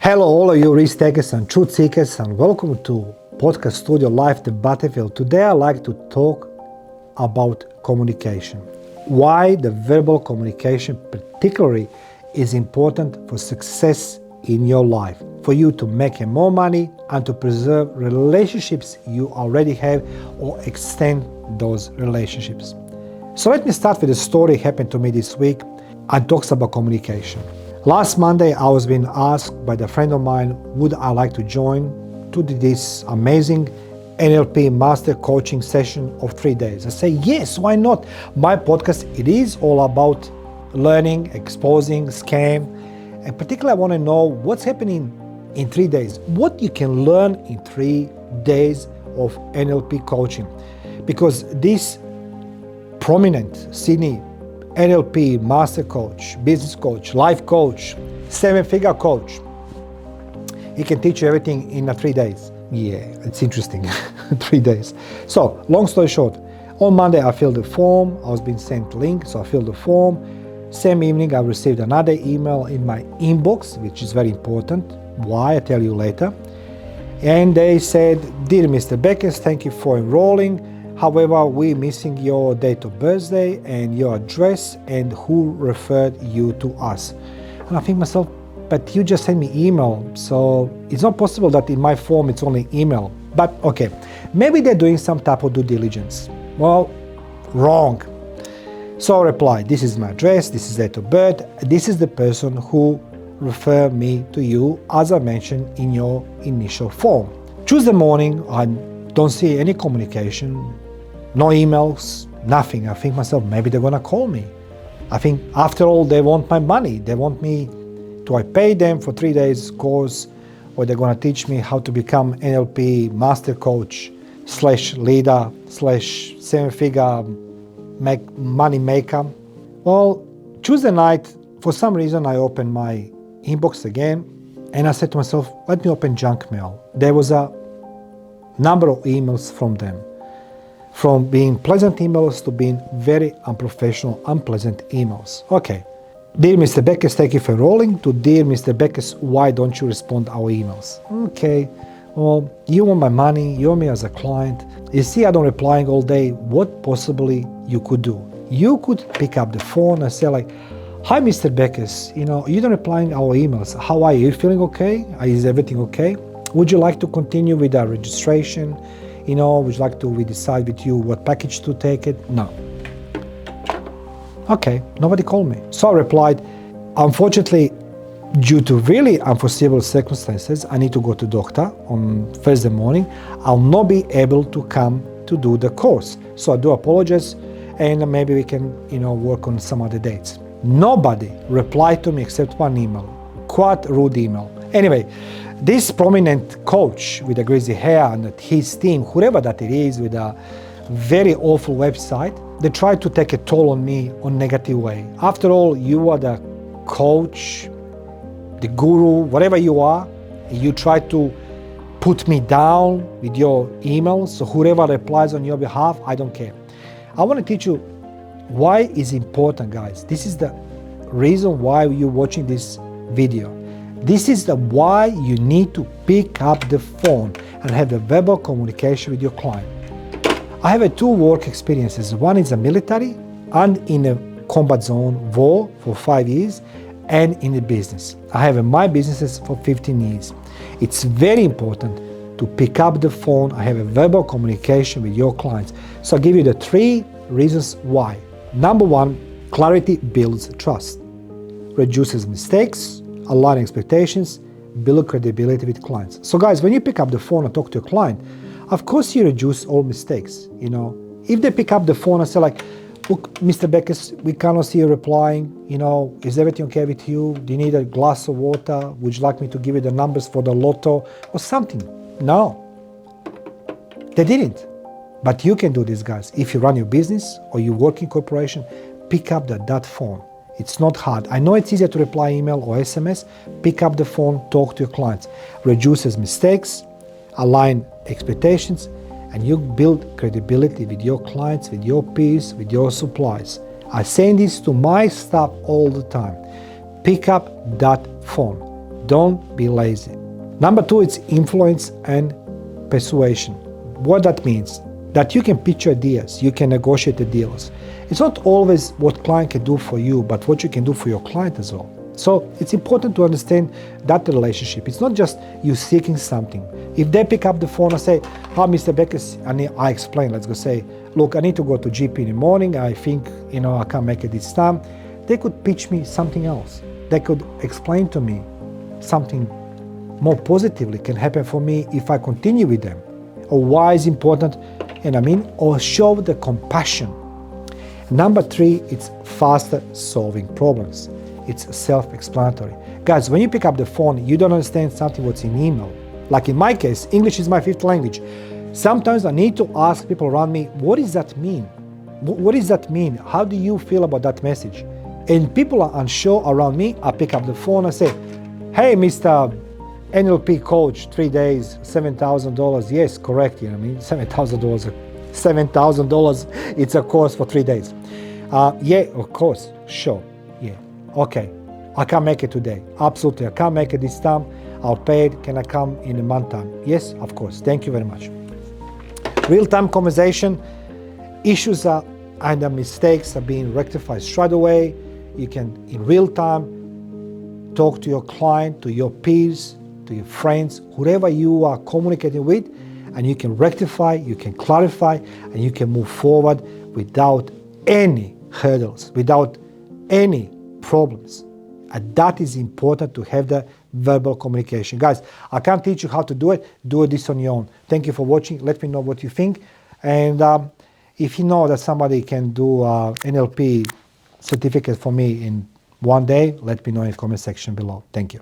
Hello all of you risk takers and truth seekers, and welcome to podcast studio Life the Battlefield. Today I'd like to talk about communication. Why the verbal communication particularly is important for success in your life, for you to make more money and to preserve relationships you already have or extend those relationships. So let me start with a story happened to me this week and talks about communication. Last Monday, I was being asked by a friend of mine, would I like to join to this amazing NLP master coaching session of 3 days. I say, yes, why not? My podcast, it is all about learning, exposing, scam, and particularly I want to know what's happening in 3 days, what you can learn in 3 days of NLP coaching. Because this prominent Sydney NLP master coach, business coach, life coach, 7-figure coach, he can teach you everything in 3 days. Yeah, it's interesting. 3 days. So, long story short, on Monday I filled the form. I was being sent a link, so I filled the form. Same evening I received another email in my inbox, which is very important. Why? I'll tell you later. And they said, dear Mr. Bekes, thank you for enrolling. However, we're missing your date of birthday and your address and who referred you to us. And I think to myself, but you just sent me email, so it's not possible that in my form it's only email. But okay, maybe they're doing some type of due diligence. Well, wrong. So I replied, this is my address, this is date of birth, this is the person who referred me to you as I mentioned in your initial form. Tuesday morning, I don't see any communication, no emails, nothing. I think myself, maybe they're gonna call me. I think after all, they want my money. They want me to I pay them for 3 days course, or they're gonna teach me how to become NLP master coach / leader / 7-figure money maker. Well, Tuesday night, for some reason, I opened my inbox again, and I said to myself, let me open junk mail. There was a number of emails from them, from being pleasant emails to being very unprofessional, unpleasant emails. Okay. Dear Mr. Bekes, thank you for enrolling. To dear Mr. Bekes, why don't you respond to our emails? Okay. Well, you want my money, you want me as a client. You see, I don't replying all day. What possibly you could do? You could pick up the phone and say like, hi, Mr. Bekes, you don't replying our emails. How are you? You feeling okay? Is everything okay? Would you like to continue with our registration? Would you like to we decide with you what package to take it? No. Okay, nobody called me. So I replied, unfortunately, due to really unforeseeable circumstances, I need to go to doctor on Thursday morning. I'll not be able to come to do the course. So I do apologize, and maybe we can, work on some other dates. Nobody replied to me except one email, quite rude email. Anyway, this prominent coach with the greasy hair and his team, whoever that it is, with a very awful website, they try to take a toll on me on negative way. After all, you are the coach, the guru, whatever you are. You try to put me down with your emails. So whoever replies on your behalf, I don't care. I want to teach you why it's important, guys. This is the reason why you're watching this video. This is the why you need to pick up the phone and have a verbal communication with your client. I have 2 work experiences. One is the military and in a combat zone war for 5 years, and in the business. I have my businesses for 15 years. It's very important to pick up the phone and have a verbal communication with your clients. So I'll give you the 3 reasons why. Number 1, clarity builds trust, reduces mistakes, align expectations, build credibility with clients. So guys, when you pick up the phone and talk to your client, of course you reduce all mistakes. If they pick up the phone and say like, look, Mr. Bekes, we cannot see you replying, is everything okay with you? Do you need a glass of water? Would you like me to give you the numbers for the lotto or something? No, they didn't. But you can do this, guys. If you run your business or you work in corporation, pick up that phone. It's not hard. I know it's easier to reply email or SMS. Pick up the phone, talk to your clients. Reduces mistakes, align expectations, and you build credibility with your clients, with your peers, with your suppliers. I say this to my staff all the time. Pick up that phone. Don't be lazy. Number 2, it's influence and persuasion. What that means? That you can pitch ideas, you can negotiate the deals. It's not always what client can do for you, but what you can do for your client as well. So it's important to understand that relationship. It's not just you seeking something. If they pick up the phone and say, "Oh, Mr. Bekes," and I explain, let's go say, "Look, I need to go to GP in the morning. I think, I can't make it this time." They could pitch me something else. They could explain to me something more positively can happen for me if I continue with them. Or why is important, or show the compassion. Number 3, it's faster solving problems. It's self-explanatory. Guys, when you pick up the phone, you don't understand something what's in email. Like in my case, English is my 5th language. Sometimes I need to ask people around me, what does that mean? What does that mean? How do you feel about that message? And people are unsure around me. I pick up the phone and say, "Hey, Mr. NLP coach, 3 days, $7,000. Yes, correct. $7,000. $7,000. It's a course for 3 days. Yeah, of course. Sure. Yeah. Okay. I can't make it today. Absolutely. I can't make it this time. I'll pay it. Can I come in a month time? Yes, of course. Thank you very much. Real-time conversation. Issues and the mistakes are being rectified straight away. You can, in real time, talk to your client, to your peers, to your friends, whoever you are communicating with, and you can rectify, you can clarify, and you can move forward without any hurdles, without any problems. And that is important to have the verbal communication. Guys, I can't teach you how to do it. Do this on your own. Thank you for watching. Let me know what you think. And if you know that somebody can do NLP certificate for me in one day, let me know in the comment section below. Thank you.